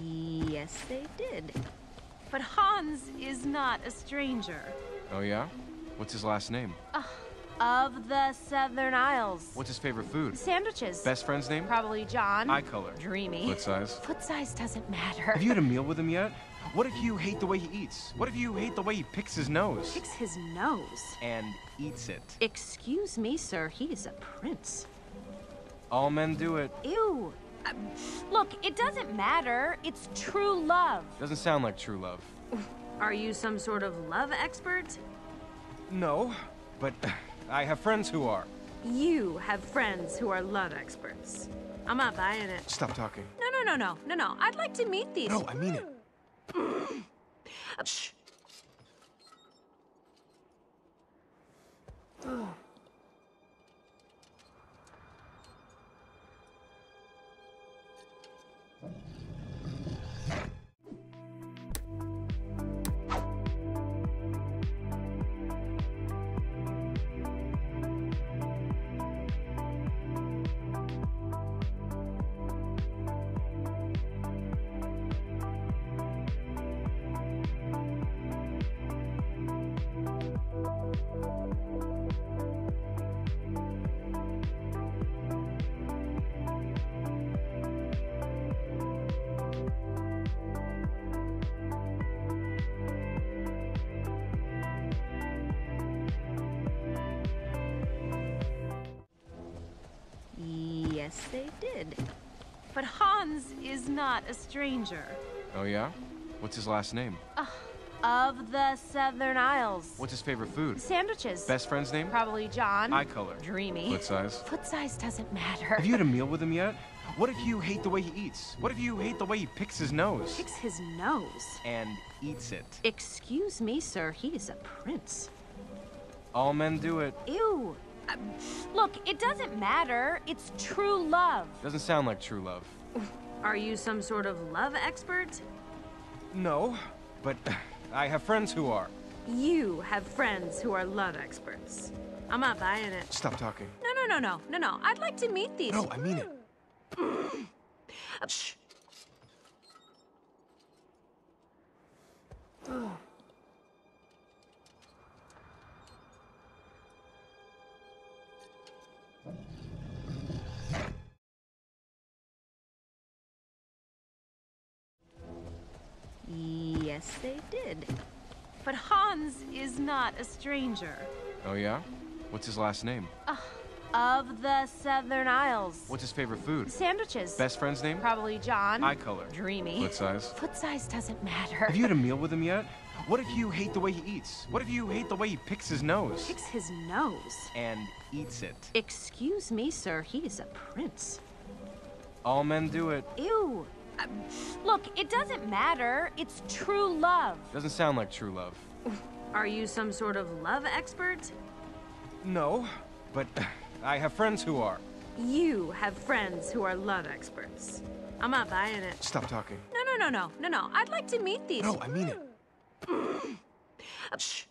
Yes, they did. But Hans is not a stranger. Oh, yeah? What's his last name? Of the Southern Isles. What's his favorite food? Sandwiches. Best friend's name? Probably John. Eye color? Dreamy. Foot size? Foot size doesn't matter. Have you had a meal with him yet? What if you hate the way he eats? What if you hate the way he picks his nose? Picks his nose? And eats it. Excuse me, sir. He is a prince. All men do it. Ew. Look, it doesn't matter. It's true love. Doesn't sound like true love. Are you some sort of love expert? No, but I have friends who are. You have friends who are love experts. I'm not buying it. Stop talking. No. I'd like to meet these. No, I mean it. Shh. Yes, they did. But Hans is not a stranger. Oh, yeah? What's his last name? Of the Southern Isles. What's his favorite food? Sandwiches. Best friend's name? Probably John. Eye color? Dreamy. Foot size? Foot size doesn't matter. Have you had a meal with him yet? What if you hate the way he eats? What if you hate the way he picks his nose? Picks his nose? And eats it. Excuse me, sir. He is a prince. All men do it. Ew. Look, it doesn't matter. It's true love. Doesn't sound like true love. Are you some sort of love expert? No, but I have friends who are. You have friends who are love experts. I'm not buying it. Stop talking. No. I'd like to meet these. No, I mean it. Shh. Yes, they did. But Hans is not a stranger. Oh, yeah? What's his last name? Of the Southern Isles. What's his favorite food? Sandwiches. Best friend's name? Probably John. Eye color? Dreamy. Foot size? Foot size doesn't matter. Have you had a meal with him yet? What if you hate the way he eats? What if you hate the way he picks his nose? Picks his nose? And eats it. Excuse me, sir. He is a prince. All men do it. Ew. Look, it doesn't matter. It's true love. Doesn't sound like true love. Are you some sort of love expert? No, but I have friends who are. You have friends who are love experts. I'm not buying it. Stop talking. No. I'd like to meet these. No, I mean it. Shh.